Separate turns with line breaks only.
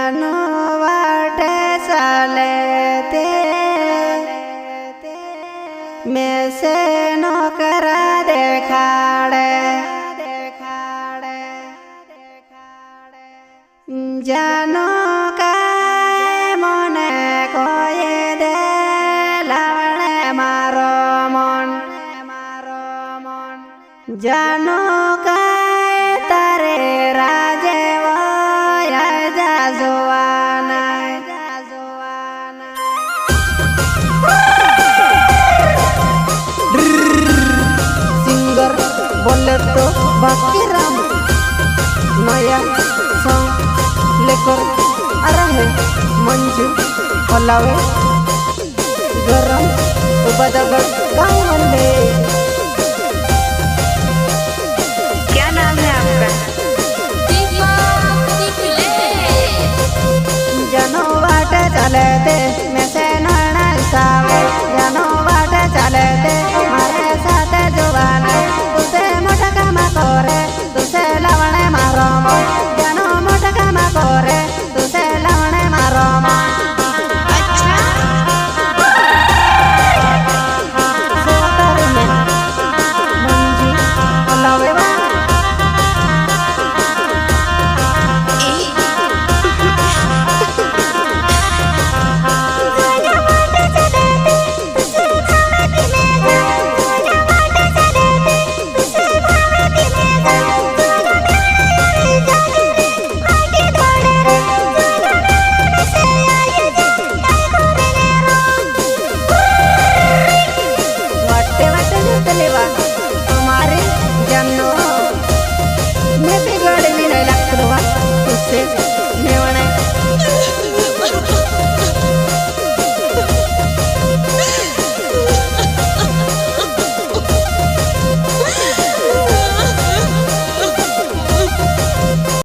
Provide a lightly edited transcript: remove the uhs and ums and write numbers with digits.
जानो वाटे साले ते में से नौकरा देखाड़े जानो का मने कोई दे लावणे मारो मन जानो का तारे राजे वो जा जोवाना सिंगर बोले तो बाकी राम नया सॉन्ग लेकर आ रहे मंजू हलावे गरम उबदगड़ गाँव वाले।